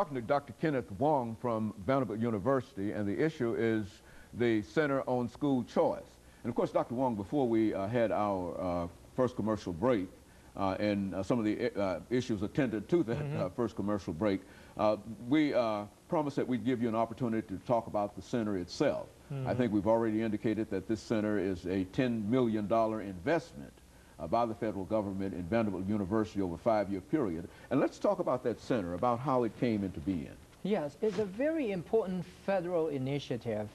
Talking to Dr. KWong from Vanderbilt University, and the issue is the Center on School Choice. And of course, Dr. Wong, before we had our first commercial break, and some of the issues attended to that first commercial break, we promised that we'd give you an opportunity to talk about the center itself. I think we've already indicated that this center is a $10 million investment by the federal government in Vanderbilt University over a 5-year period. And let's talk about that center, about how it came into being. Yes, it's a very important federal initiative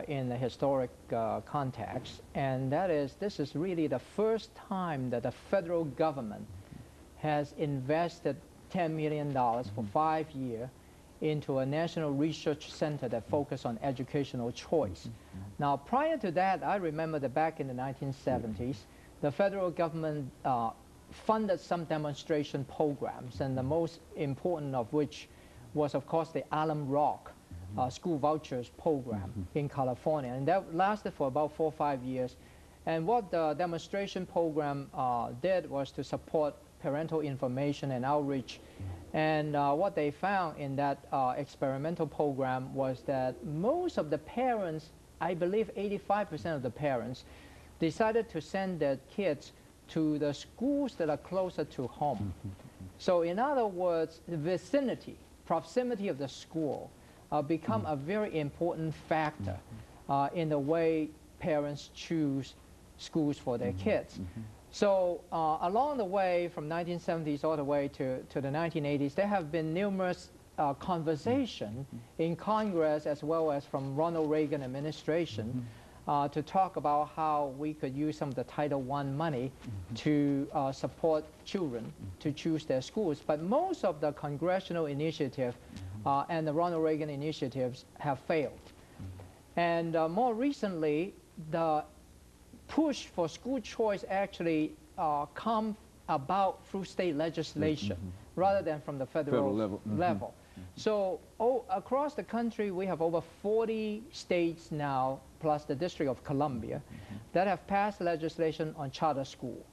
in the historic context, and that is, this is really the first time that the federal government has invested $10 million for 5 years into a national research center that focuses on educational choice. Now, prior to that, I remember that back in the 1970s, the federal government funded some demonstration programs, and the most important of which was, of course, the Alum Rock school vouchers program in California. And that lasted for about 4 or 5 years. And what the demonstration program did was to support parental information and outreach. And what they found in that experimental program was that most of the parents, I believe 85% of the parents, decided to send their kids to the schools that are closer to home. So in other words, the vicinity, proximity of the school become a very important factor in the way parents choose schools for their kids. So along the way, from 1970s all the way to the 1980s, there have been numerous conversations in Congress as well as from Ronald Reagan administration to talk about how we could use some of the Title I money to support children to choose their schools. But most of the congressional initiatives and the Ronald Reagan initiatives have failed. And more recently, the push for school choice actually come about through state legislation rather than from the federal level. So across the country, we have over 40 states now, plus the District of Columbia, that have passed legislation on charter school.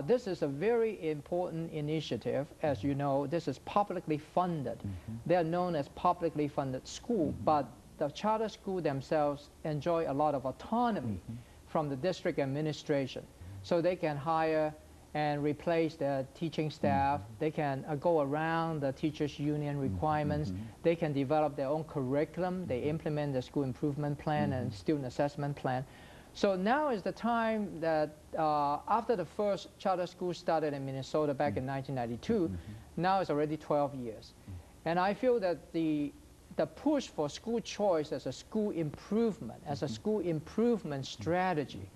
This is a very important initiative. As you know, this is publicly funded. They are known as publicly funded school, but the charter school themselves enjoy a lot of autonomy from the district administration. So they can hire and replace their teaching staff. They can go around the teachers' union requirements. They can develop their own curriculum. They implement the school improvement plan and student assessment plan. So now is the time that after the first charter school started in Minnesota back in 1992, now it's already 12 years. And I feel that the push for school choice as a school improvement, strategy,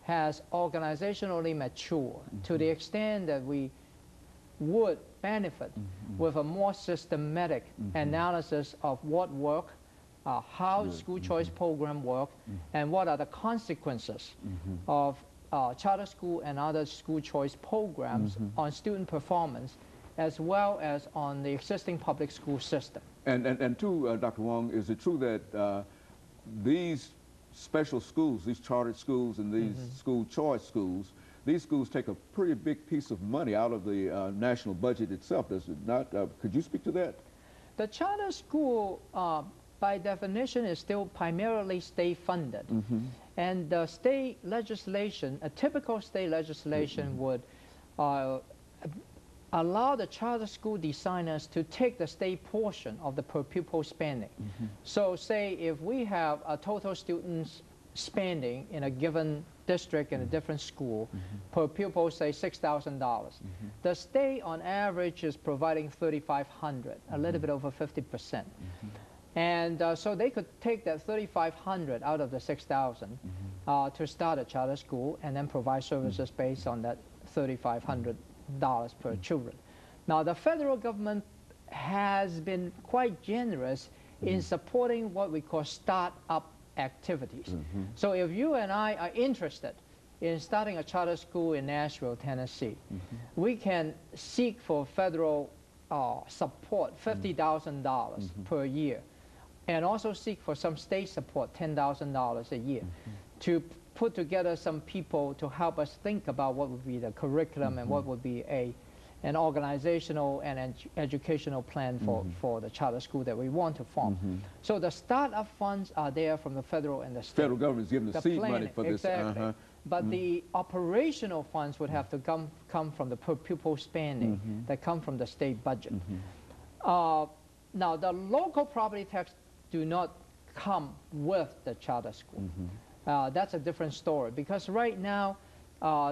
has organizationally matured to the extent that we would benefit with a more systematic analysis of what works, how school choice program work, and what are the consequences of charter school and other school choice programs on student performance, as well as on the existing public school system. And too, Dr. Wong, is it true that these special schools, these chartered schools and these school choice schools, these schools take a pretty big piece of money out of the national budget itself, does it not? Could you speak to that? The charter school, by definition, is still primarily state funded. And the state legislation, a typical state legislation would allow the charter school designers to take the state portion of the per pupil spending. So say if we have a total students spending in a given district in a different school, per pupil say $6,000. The state on average is providing $3,500, a little bit over 50%. And so they could take that $3,500 out of the $6,000 to start a charter school and then provide services based on that $3,500 per children. Now, the federal government has been quite generous in supporting what we call start-up activities. So if you and I are interested in starting a charter school in Nashville, Tennessee, we can seek for federal support, $50,000 per year, and also seek for some state support, $10,000 a year, to put together some people to help us think about what would be the curriculum and what would be a an organizational and educational plan for the charter school that we want to form. So the startup funds are there from the federal and the state. Federal government's giving the seed money for this. Exactly. But the operational funds would have to come from the per pupil spending that come from the state budget. Now, the local property tax do not come with the charter school. That's a different story, because right now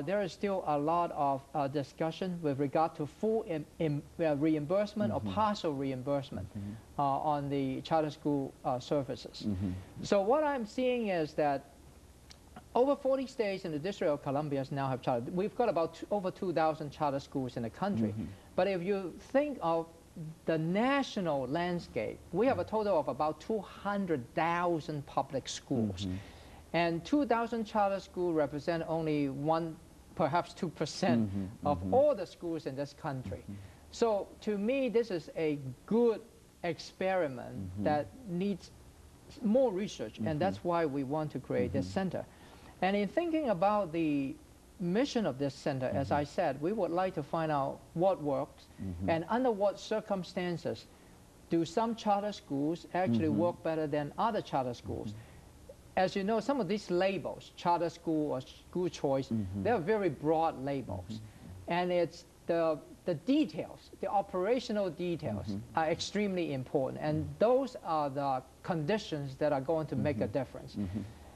there is still a lot of discussion with regard to full reimbursement or partial reimbursement on the charter school services. So what I'm seeing is that over 40 states in the District of Columbia now have charter. We've got about over 2,000 charter schools in the country. But if you think of the national landscape, we have a total of about 200,000 public schools. And 2,000 charter schools represent only perhaps 2% of all the schools in this country. So to me, this is a good experiment that needs more research, and that's why we want to create this center. And in thinking about the mission of this center, as I said, we would like to find out what works and under what circumstances do some charter schools actually work better than other charter schools. As you know, some of these labels, charter school or school choice, they're very broad labels. And it's the details, the operational details are extremely important. And those are the conditions that are going to make a difference.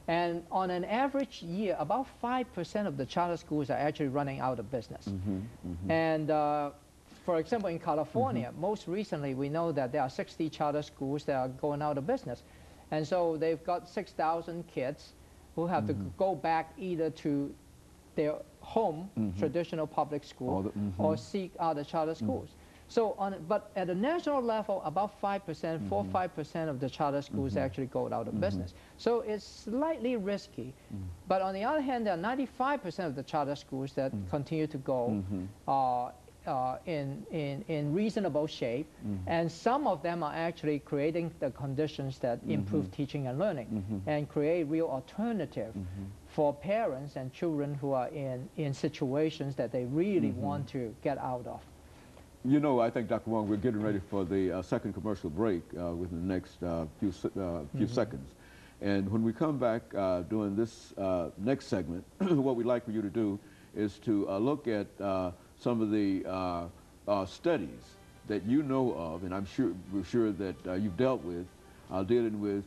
And on an average year, about 5% of the charter schools are actually running out of business. And for example, in California, most recently, we know that there are 60 charter schools that are going out of business. And so they've got 6,000 kids who have to go back either to their home, traditional public school, or seek other charter schools. So, but at a national level, about 5%, 4-5% of the charter schools actually go out of business. So it's slightly risky. But on the other hand, there are 95% of the charter schools that continue to go in reasonable shape. And some of them are actually creating the conditions that improve teaching and learning and create real alternative for parents and children who are in situations that they really want to get out of. You know, I think, Dr. Wong, we're getting ready for the second commercial break within the next few seconds. And when we come back during this next segment, what we'd like for you to do is to look at some of the studies that you know of, and we're sure that you've dealt with, dealing with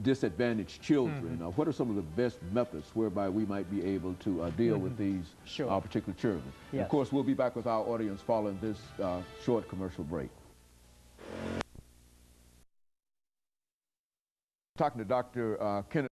disadvantaged children. What are some of the best methods whereby we might be able to deal with these particular children? Yes. Of course, we'll be back with our audience following this short commercial break. Talking to Dr. Kenneth